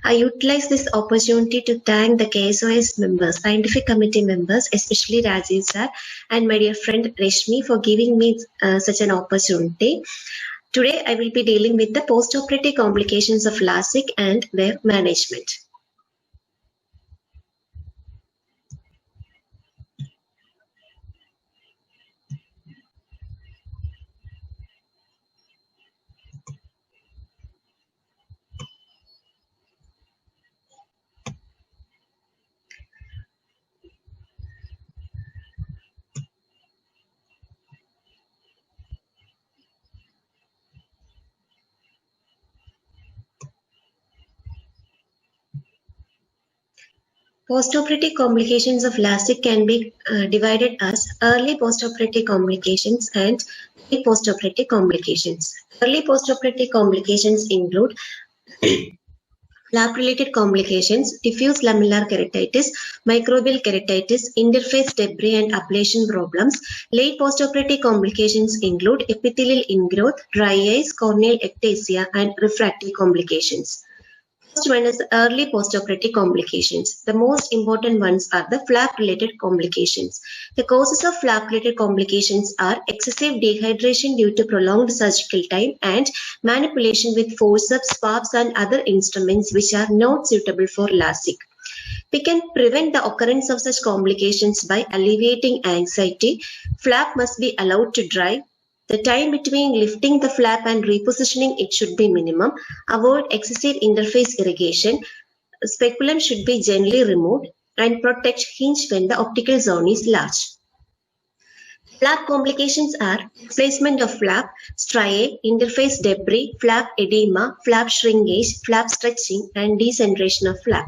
I utilize this opportunity to thank the KSOS members, scientific committee members, especially Rajiv sir and my dear friend Reshmi for giving me such an opportunity. Today, I will be dealing with the postoperative complications of LASIK and their management. Postoperative complications of LASIK can be divided as early postoperative complications and late postoperative complications. Early postoperative complications include flap-related complications, diffuse lamellar keratitis, microbial keratitis, interface debris and ablation problems. Late postoperative complications include epithelial ingrowth, dry eyes, corneal ectasia and refractive complications. First one is early postoperative complications. The most important ones are the flap-related complications. The causes of flap-related complications are excessive dehydration due to prolonged surgical time and manipulation with forceps, PAPs and other instruments which are not suitable for LASIK. We can prevent the occurrence of such complications by alleviating anxiety. Flap must be allowed to dry. The time between lifting the flap and repositioning it should be minimum. Avoid excessive interface irrigation. Speculum should be gently removed and protect hinge when the optical zone is large. Flap complications are displacement of flap, striae, interface debris, flap edema, flap shrinkage, flap stretching and decentration of flap.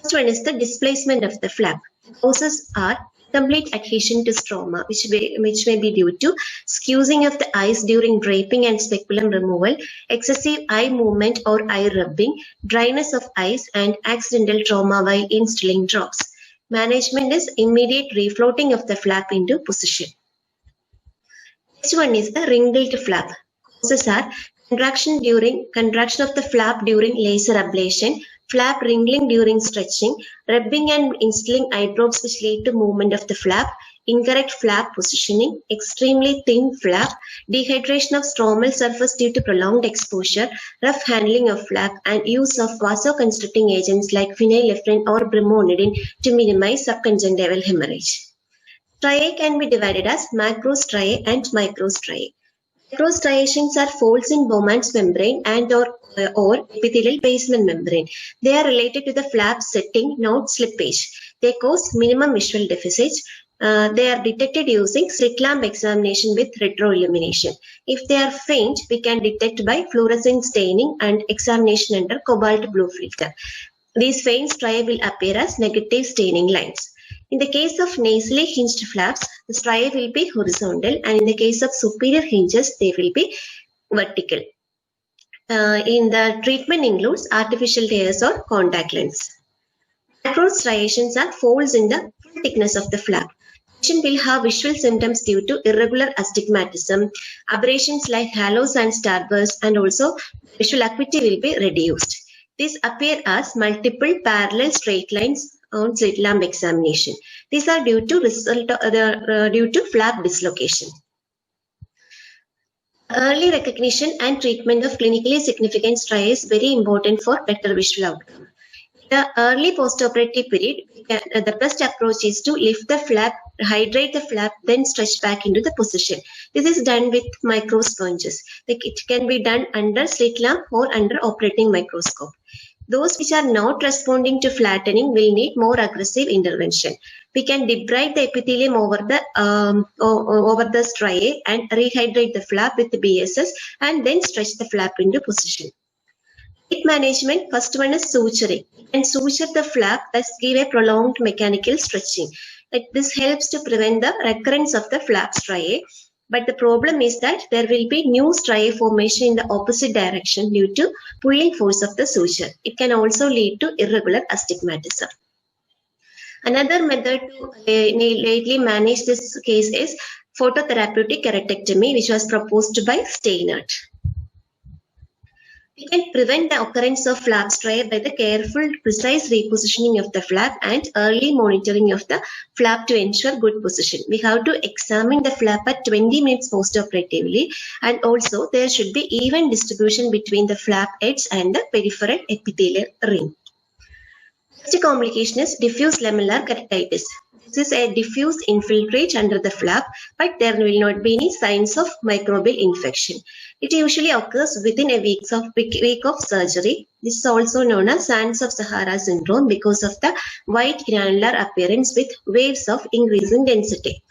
First one is the displacement of the flap. Causes are complete adhesion to stroma, which may be due to squeezing of the eyes during draping and speculum removal, excessive eye movement or eye rubbing, dryness of eyes, and accidental trauma while instilling drops. Management is immediate refloating of the flap into position. Next one is the wrinkled flap. Causes are contraction of the flap during laser ablation, flap wrinkling during stretching, rubbing and instilling eye drops which lead to movement of the flap, incorrect flap positioning, extremely thin flap, dehydration of stromal surface due to prolonged exposure, rough handling of flap, and use of vasoconstricting agents like phenylephrine or brimonidine to minimize subconjunctival hemorrhage. Striae can be divided as macrostriae and microstriae. Macrostriations are folds in Bowman's membrane and or epithelial basement membrane. They are related to the flap setting, not slippage. They cause minimum visual deficit. They are detected using slit lamp examination with retroillumination. If they are faint, we can detect by fluorescent staining and examination under cobalt blue filter. These faint striae will appear as negative staining lines. In the case of nasally hinged flaps, the striae will be horizontal, and in the case of superior hinges, they will be vertical. In the treatment includes artificial tears or contact lens. Macrostriations are folds in the full thickness of the flap. Patient will have visual symptoms due to irregular astigmatism, aberrations like halos and starbursts, and also visual acuity will be reduced. These appear as multiple parallel straight lines on slit lamp examination. These are due to flap dislocation. Early recognition and treatment of clinically significant striae is very important for better visual outcome. In the early postoperative period, the best approach is to lift the flap, hydrate the flap, then stretch back into the position. This is done with micro sponges. It can be done under slit lamp or under operating microscope. Those which are not responding to flattening will need more aggressive intervention. We can debride the epithelium over the striae and rehydrate the flap with BSS and then stretch the flap into position. Heat management, first one is suturing. You can suture the flap, thus give a prolonged mechanical stretching. This helps to prevent the recurrence of the flap striae. But the problem is that there will be new striae formation in the opposite direction due to pulling force of the suture. It can also lead to irregular astigmatism. Another method to lately manage this case is phototherapeutic keratectomy, which was proposed by Steinert. We can prevent the occurrence of flap striae by the careful, precise repositioning of the flap and early monitoring of the flap to ensure good position. We have to examine the flap at 20 minutes postoperatively, and also there should be even distribution between the flap edge and the peripheral epithelial ring. Next complication is diffuse lamellar keratitis. This is a diffuse infiltrate under the flap, but there will not be any signs of microbial infection. It usually occurs within a week of surgery. This is also known as Sands of Sahara syndrome because of the white granular appearance with waves of increasing density.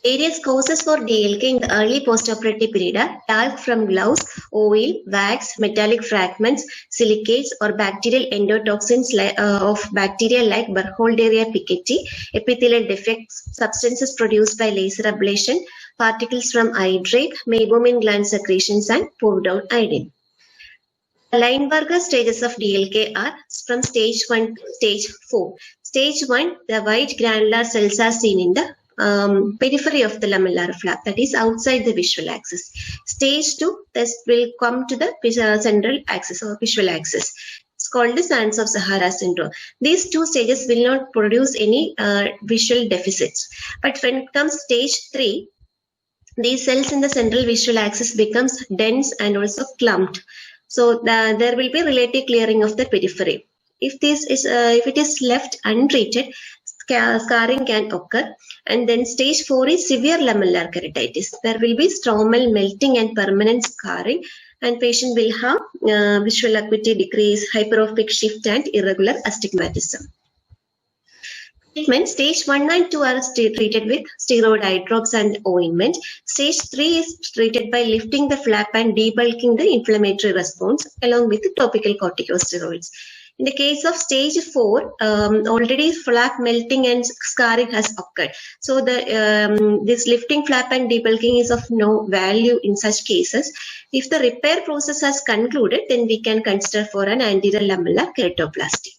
Various causes for DLK in the early postoperative period are talc from gloves, oil, wax, metallic fragments, silicates, or bacterial endotoxins of bacteria like Burkholderia picketi, epithelial defects, substances produced by laser ablation, particles from eye drape, meibomian gland secretions, and poured out iodine. The Linebarger stages of DLK are from stage 1 to stage 4. Stage 1, the white granular cells are seen in the periphery of the lamellar flap, that is outside the visual axis. Stage 2, this will come to the central axis or visual axis. It's called the Sands of Sahara syndrome. These two stages will not produce any visual deficits. But when it comes stage 3, these cells in the central visual axis becomes dense and also clumped. So there will be relative clearing of the periphery. If it is left untreated, scarring can occur. And then stage 4 is severe lamellar keratitis. There will be stromal melting and permanent scarring, and patient will have visual acuity decrease, hyperopic shift, and irregular astigmatism. Treatment: stage 1 and 2 are treated with steroid eye drops and ointment. Stage 3 is treated by lifting the flap and debulking the inflammatory response along with topical corticosteroids. In the case of stage 4, already flap melting and scarring has occurred. So this lifting flap and debulking is of no value in such cases. If the repair process has concluded, then we can consider for an anterior lamellar keratoplasty.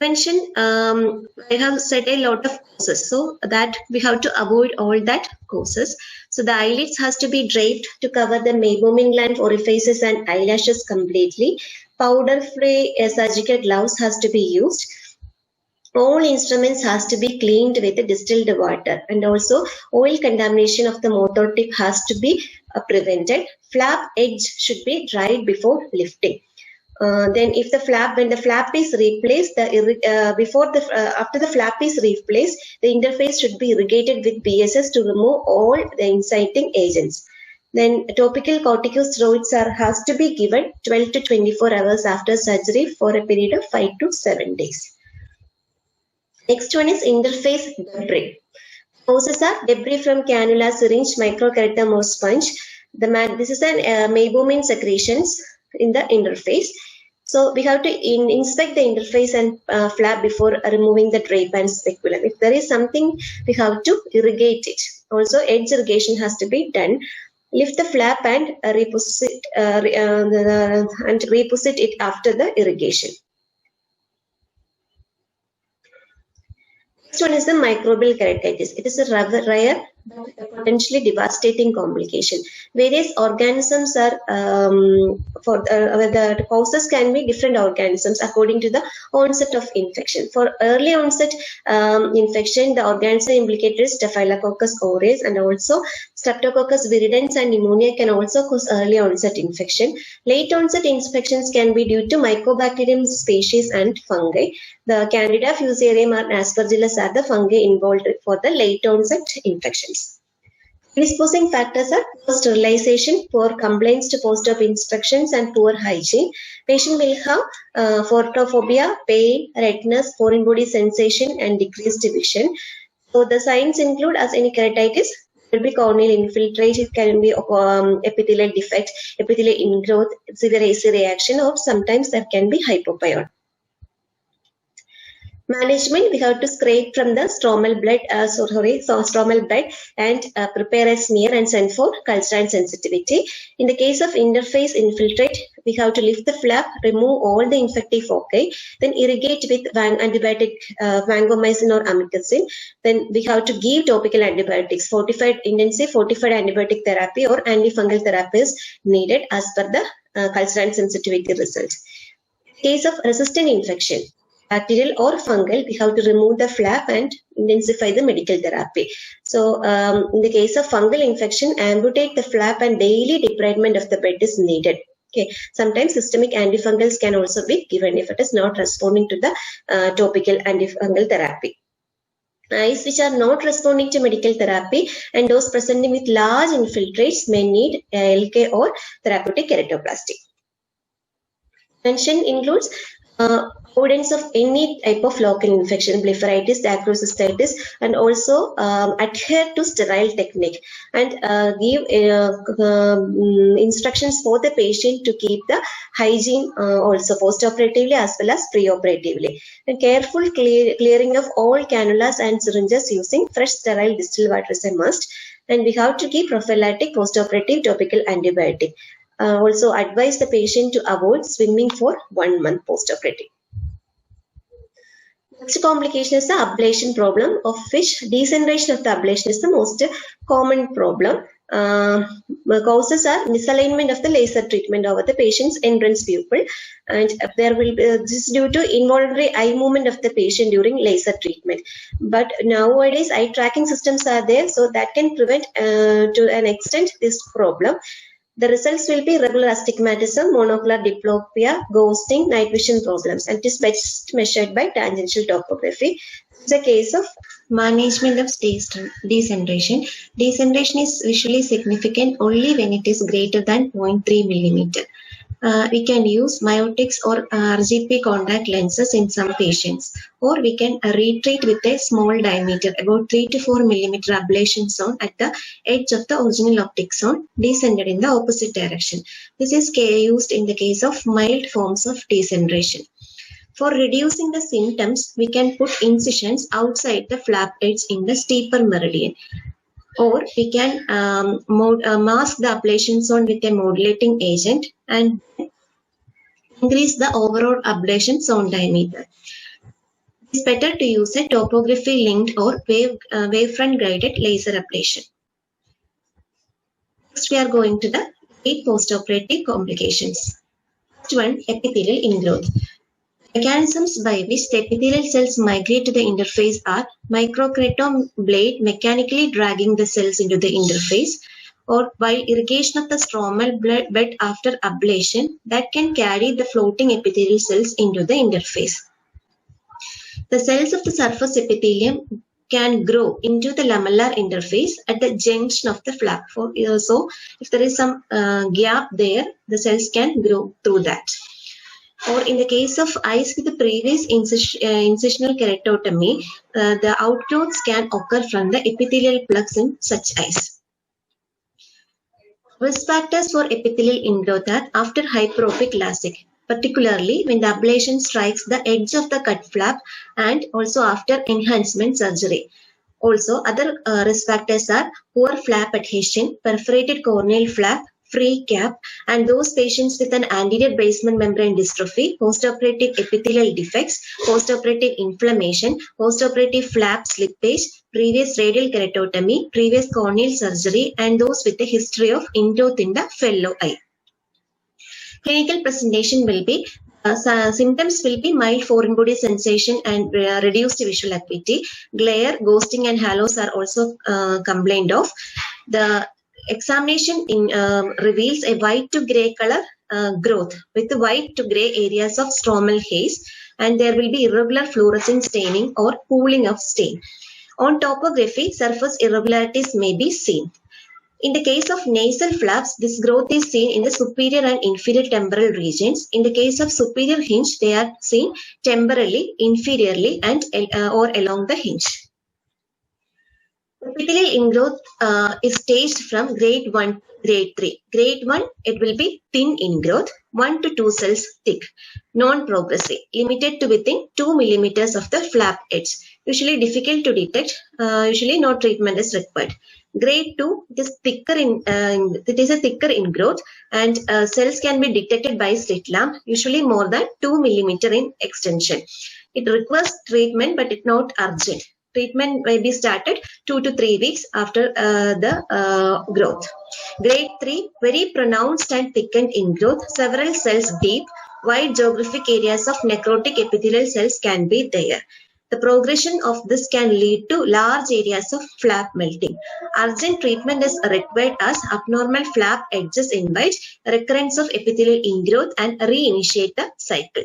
Prevention, I have said a lot of causes, so that we have to avoid all that causes. So the eyelids has to be draped to cover the meibomian gland orifices and eyelashes completely. Powder-free surgical gloves has to be used. All instruments has to be cleaned with distilled water, and also oil contamination of the motor-tip has to be prevented. Flap edge should be dried before lifting. Then if when the flap is replaced, after the flap is replaced, the interface should be irrigated with BSS to remove all the inciting agents. Then topical corticosteroids has to be given 12 to 24 hours after surgery for a period of 5 to 7 days. Next one is interface debris. Causes are debris from cannula, syringe, microkeratum or sponge. This is an meibomian secretions in the interface. So we have to inspect the interface and flap before removing the drape and speculum. If there is something, we have to irrigate it. Also, edge irrigation has to be done. Lift the flap and reposit it after the irrigation. Next one is the microbial keratitis. It is a rather rare but potentially devastating complication. Various organisms are the causes can be different organisms according to the onset of infection. For early onset infection, the organism implicated is Staphylococcus aureus, and also Streptococcus viridans and pneumonia can also cause early onset infection. Late onset infections can be due to Mycobacterium species and fungi. The Candida fusarium or Aspergillus are the fungi involved for the late onset infections. Predisposing factors are poor sterilization, poor compliance to post-op inspections, and poor hygiene. Patient will have photophobia, pain, redness, foreign body sensation, and decreased vision. So the signs include, as any keratitis, there will be corneal infiltrate, it can be epithelial defect, epithelial ingrowth, severe AC reaction, or sometimes there can be hypopyon. Management, we have to scrape from the stromal blood, stromal blood and prepare a smear and send for culture and sensitivity. In the case of interface infiltrate, we have to lift the flap, remove all the infective foci, then irrigate with antibiotic, vancomycin or amikacin. Then we have to give topical antibiotics, intensive fortified antibiotic therapy or antifungal therapy is needed as per the culture and sensitivity result. In case of resistant infection, bacterial or fungal, we have to remove the flap and intensify the medical therapy. So in the case of fungal infection, amputate the flap and daily debridement of the bed is needed. Okay. Sometimes systemic antifungals can also be given if it is not responding to the topical antifungal therapy. Eyes which are not responding to medical therapy and those presenting with large infiltrates may need LK or therapeutic keratoplasty. Prevention includes avoidance of any type of local infection, blepharitis, dacrocystitis, and also adhere to sterile technique and give instructions for the patient to keep the hygiene also post-operatively as well as pre-operatively. And careful clearing of all cannulas and syringes using fresh sterile distilled water is a must. And we have to give prophylactic post-operative topical antibiotic. Also advise the patient to avoid swimming for 1 month post-operative. Next complication is the ablation problem, of which degeneration of the ablation is the most common problem. Causes are misalignment of the laser treatment over the patient's entrance pupil, and there will be this is due to involuntary eye movement of the patient during laser treatment. But nowadays eye tracking systems are there, so that can prevent to an extent this problem. The results will be regular astigmatism, monocular diplopia, ghosting, night vision problems, and it is best measured by tangential topography. It's a case of management of decentration. Decentration is visually significant only when it is greater than 0.3 millimeter. We can use myotics or RGP contact lenses in some patients, or we can retreat with a small diameter, about 3 to 4 millimeter ablation zone at the edge of the original optic zone, descended in the opposite direction. This is used in the case of mild forms of decentration. For reducing the symptoms, we can put incisions outside the flap edge in the steeper meridian. Or we can mask the ablation zone with a modulating agent and increase the overall ablation zone diameter. It is better to use a topography linked or wavefront guided laser ablation. Next, we are going to the 8 postoperative complications. First one, epithelial ingrowth. Mechanisms by which the epithelial cells migrate to the interface are microkeratome blade mechanically dragging the cells into the interface, or while irrigation of the stromal bed after ablation that can carry the floating epithelial cells into the interface. The cells of the surface epithelium can grow into the lamellar interface at the junction of the flap. So if there is some gap there, the cells can grow through that. Or in the case of eyes with the previous incisional keratotomy, the outgrowths can occur from the epithelial plugs in such eyes. Risk factors for epithelial ingrowth are after hyperopic LASIK, particularly when the ablation strikes the edge of the cut flap and also after enhancement surgery. Also, other risk factors are poor flap adhesion, perforated corneal flap, free cap, and those patients with an anterior basement membrane dystrophy, postoperative epithelial defects, postoperative inflammation, postoperative flap slippage, previous radial keratotomy, previous corneal surgery, and those with a history of ingrowth in the fellow eye. Clinical presentation will be symptoms will be mild foreign body sensation and reduced visual acuity. Glare, ghosting, and halos are also complained of. The examination reveals a white to grey color growth with the white to grey areas of stromal haze, and there will be irregular fluorescent staining or pooling of stain. On topography, surface irregularities may be seen. In the case of nasal flaps, this growth is seen in the superior and inferior temporal regions. In the case of superior hinge, they are seen temporally, inferiorly, and or along the hinge. Epithelial ingrowth is staged from grade 1 to grade 3. Grade 1, it will be thin ingrowth, 1 to 2 cells thick, non-progressive, limited to within 2 millimeters of the flap edge. Usually difficult to detect, usually no treatment is required. Grade 2, it is thicker it is a thicker ingrowth, and cells can be detected by slit lamp, usually more than 2 millimeter in extension. It requires treatment, but it's not urgent. Treatment may be started 2 to 3 weeks after the growth. Grade 3, very pronounced and thickened ingrowth, several cells deep, wide geographic areas of necrotic epithelial cells can be there. The progression of this can lead to large areas of flap melting. Urgent treatment is required as abnormal flap edges invite recurrence of epithelial ingrowth and reinitiate the cycle.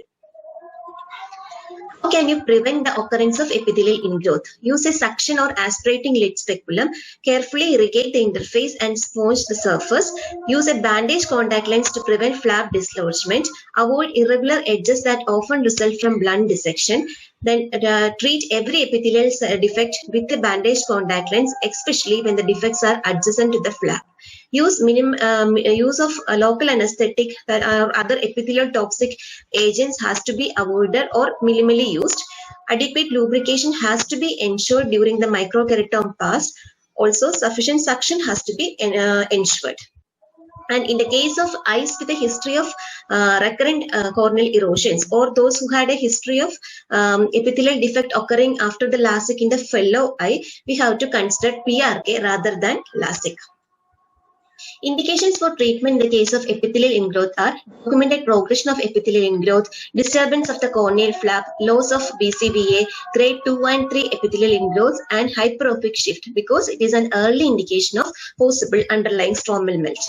How can you prevent the occurrence of epithelial ingrowth? Use a suction or aspirating lid speculum. Carefully irrigate the interface and sponge the surface. Use a bandage contact lens to prevent flap dislodgement. Avoid irregular edges that often result from blunt dissection. Then treat every epithelial defect with a bandage contact lens, especially when the defects are adjacent to the flap. Use of local anesthetic or other epithelial toxic agents has to be avoided or minimally used. Adequate lubrication has to be ensured during the microkeratome pass. Also, sufficient suction has to be ensured. And in the case of eyes with a history of recurrent corneal erosions, or those who had a history of epithelial defect occurring after the LASIK in the fellow eye, we have to consider PRK rather than LASIK. Indications for treatment in the case of epithelial ingrowth are documented progression of epithelial ingrowth, disturbance of the corneal flap, loss of BCVA, grade 2 and 3 epithelial ingrowth, and hyperopic shift, because it is an early indication of possible underlying stromal melt.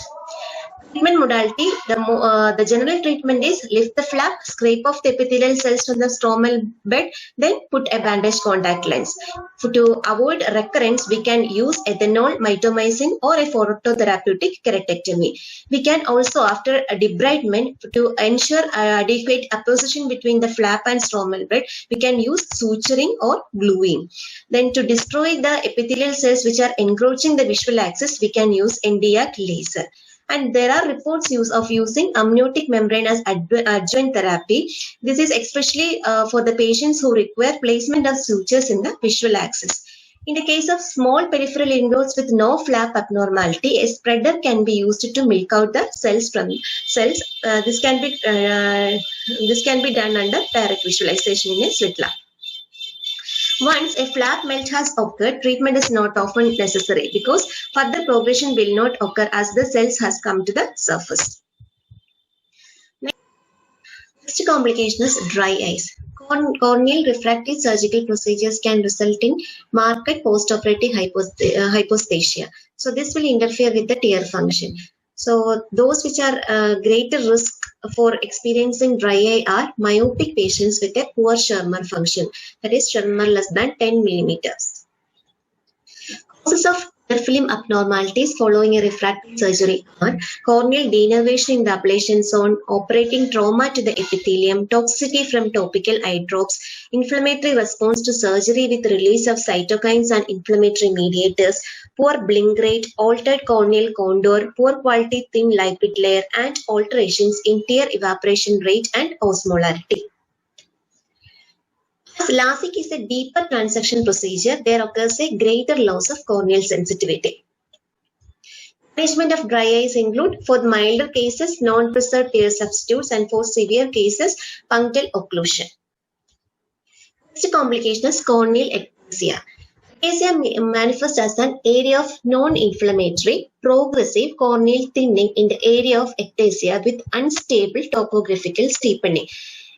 Treatment modality, the general treatment is lift the flap, scrape off the epithelial cells from the stromal bed, then put a bandage contact lens. To avoid recurrence, we can use ethanol, mitomycin, or a phototherapeutic keratectomy. We can also, after a debridement, to ensure adequate apposition between the flap and stromal bed, we can use suturing or gluing. Then to destroy the epithelial cells which are encroaching the visual axis, we can use Nd:YAG laser. And there are reports of using amniotic membrane as adjuvant therapy. This is especially for the patients who require placement of sutures in the visual axis. In the case of small peripheral ingrowths with no flap abnormality, a spreader can be used to milk out the cells from cells. This can be done under direct visualization in a slit lamp. Once a flap melt has occurred, treatment is not often necessary because further progression will not occur as the cells has come to the surface. Next complication is dry eyes. Corneal refractive surgical procedures can result in marked postoperative hypoesthesia. So this will interfere with the tear function. So those which are greater risk for experiencing dry eye are myopic patients with a poor Schirmer function, that is Schirmer less than 10 millimeters. Causes of tear film abnormalities following a refractive surgery are corneal denervation in the ablation zone, operating trauma to the epithelium, toxicity from topical eye drops, inflammatory response to surgery with release of cytokines and inflammatory mediators, poor blink rate, altered corneal contour, poor quality thin lipid layer, and alterations in tear evaporation rate and osmolarity. As LASIK is a deeper transection procedure, there occurs a greater loss of corneal sensitivity. Management of dry eyes include, for milder cases, non-preserved tear substitutes, and for severe cases, punctal occlusion. Next complication is corneal ectasia. Ectasia manifests as an area of non-inflammatory, progressive corneal thinning in the area of ectasia with unstable topographical steepening.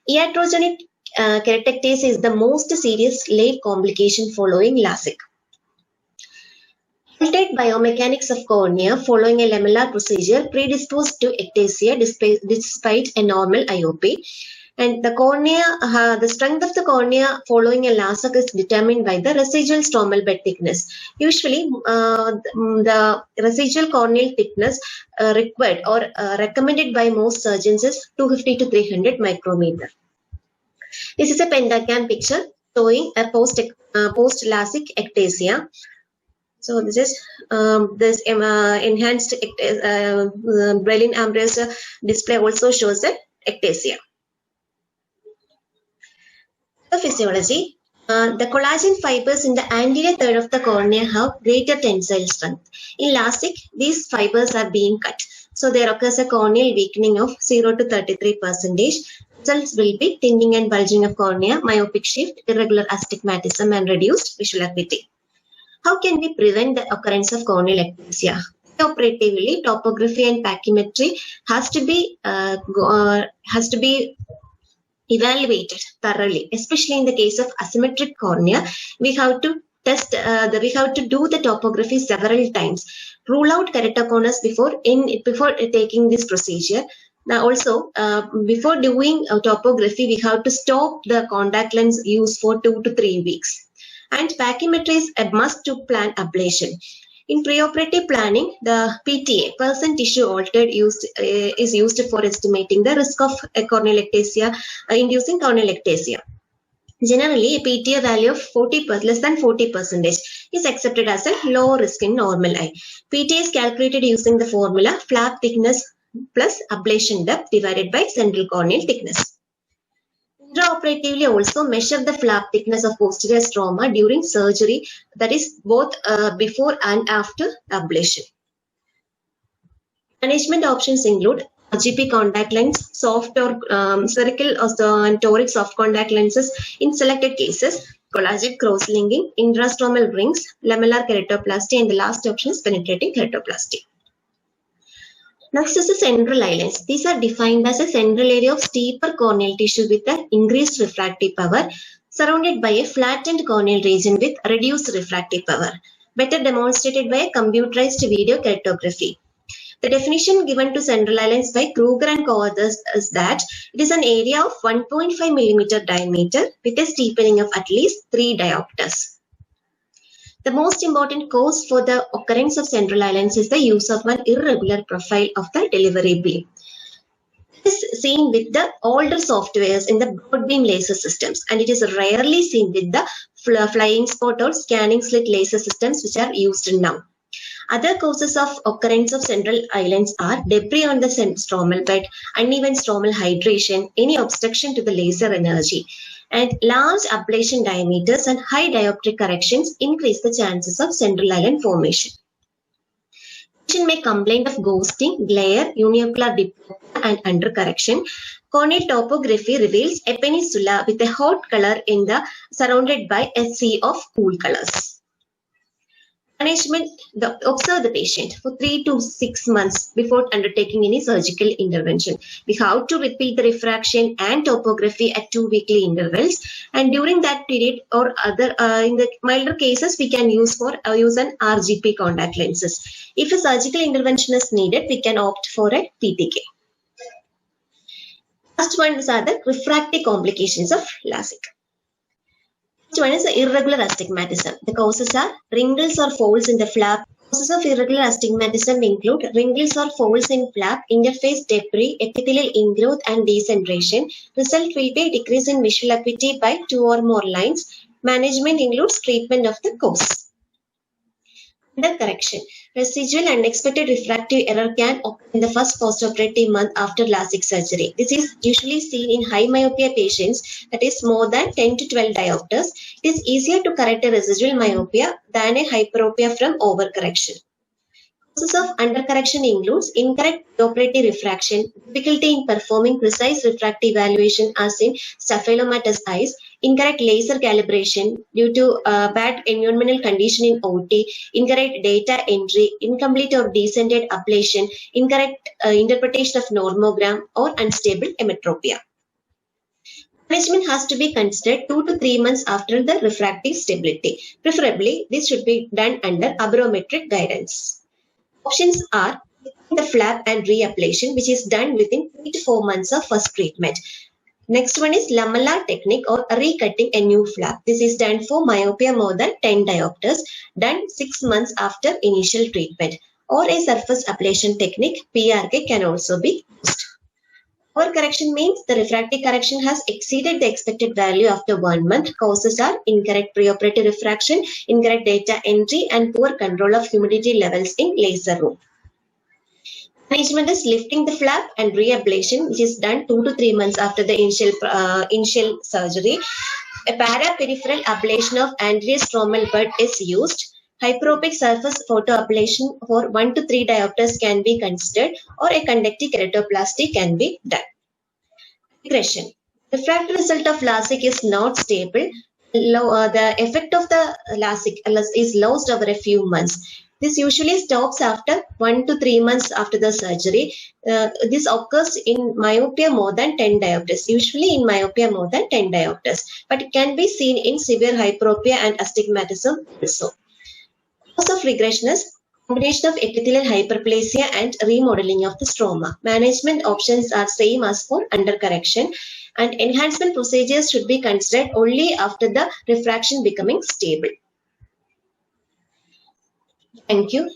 Iatrogenic keratectasia is the most serious late complication following LASIK. Altered biomechanics of cornea following a lamellar procedure predisposed to ectasia despite a normal IOP. And the cornea, the strength of the cornea following a LASIK is determined by the residual stromal bed thickness. Usually, the residual corneal thickness required or recommended by most surgeons is 250 to 300 micrometer. This is a pentacam picture showing a post-LASIK ectasia. So this is this enhanced Brilliant Ambrose display also shows the ectasia. The physiology. The collagen fibers in the anterior third of the cornea have greater tensile strength. In LASIK, these fibers are being cut. So there occurs a corneal weakening of 0 to 33%. Results will be thinning and bulging of cornea, myopic shift, irregular astigmatism, and reduced visual acuity. How can we prevent the occurrence of corneal ectasia? Operatively, topography and pachymetry has to be evaluated thoroughly, especially in the case of asymmetric cornea. We have to test we have to do the topography several times. Rule out keratoconus before taking this procedure. Now also before doing topography, we have to stop the contact lens use for 2 to 3 weeks. And pachymetry is a must to plan ablation. In preoperative planning, the PTA, percent tissue altered, is used for estimating the risk of a corneal ectasia, inducing corneal ectasia. Generally, a PTA value of less than 40% is accepted as a low risk in normal eye. PTA is calculated using the formula flap thickness plus ablation depth divided by central corneal thickness. Intraoperatively also measure the flap thickness of posterior stroma during surgery, that is both before and after ablation. Management options include RGP contact lens, soft or spherical and toric soft contact lenses in selected cases, collagen cross-linking, intrastromal rings, lamellar keratoplasty, and the last option is penetrating keratoplasty. Next is the central eye lens. These are defined as a central area of steeper corneal tissue with an increased refractive power, surrounded by a flattened corneal region with reduced refractive power, better demonstrated by a computerized video keratography. The definition given to central eye lens by Kruger and co-authors is that it is an area of 1.5 mm diameter with a steepening of at least 3 diopters. The most important cause for the occurrence of central eye lens is the use of an irregular profile of the delivery beam. This is seen with the older softwares in the broad beam laser systems, and it is rarely seen with the flying spot or scanning slit laser systems which are used now. Other causes of occurrence of central eye lens are debris on the stromal bed, uneven stromal hydration, any obstruction to the laser energy, and large ablation diameters and high dioptric corrections increase the chances of central eye lens formation. Patient may complain of ghosting, glare, uniocular diplopia, and undercorrection. Corneal topography reveals a peninsula with a hot color surrounded by a sea of cool colors. Management: observe the patient for 3 to 6 months before undertaking any surgical intervention. We have to repeat the refraction and topography at 2 weekly intervals, and during that period or other in the milder cases we can use an RGP contact lenses. If a surgical intervention is needed, we can opt for a PTK. First ones are the refractive complications of LASIK. One is the irregular astigmatism. The causes are wrinkles or folds in the flap. Causes of irregular astigmatism include wrinkles or folds in flap, interface debris, epithelial ingrowth, and decentration. Result will be decrease in visual acuity by 2 or more lines. Management includes treatment of the cause. Undercorrection. Residual unexpected refractive error can occur in the first postoperative month after LASIK surgery. This is usually seen in high myopia patients, that is more than 10 to 12 diopters. It is easier to correct a residual myopia than a hyperopia from overcorrection. Causes of undercorrection includes incorrect preoperative refraction, difficulty in performing precise refractive evaluation as in staphylomatous eyes, incorrect laser calibration due to bad environmental condition in OT, incorrect data entry, incomplete or descended ablation, incorrect interpretation of normogram, or unstable emetropia. Management has to be considered 2 to 3 months after the refractive stability. Preferably, this should be done under aberrometric guidance. Options are the flap and reablation, which is done within 3 to 4 months of first treatment. Next one is lamellar technique or recutting a new flap. This is done for myopia more than 10 diopters, done 6 months after initial treatment. Or a surface ablation technique, PRK, can also be used. Overcorrection means the refractive correction has exceeded the expected value after 1 month. Causes are incorrect preoperative refraction, incorrect data entry, and poor control of humidity levels in laser room. Management is lifting the flap and re-ablation, which is done 2 to 3 months after the initial surgery. A paraperipheral ablation of anterior stromal bud is used. Hyperopic surface photoablation for 1 to 3 diopters can be considered, or a conductive keratoplasty can be done. Regression. Refractive result of LASIK is not stable. The effect of the LASIK is lost over a few months. This usually stops after 1 to 3 months after the surgery. This occurs in myopia more than 10 diopters, usually in myopia more than 10 diopters, but it can be seen in severe hyperopia and astigmatism also. Cause of regression is combination of epithelial hyperplasia and remodeling of the stroma. Management options are same as for undercorrection, and enhancement procedures should be considered only after the refraction becoming stable. Thank you.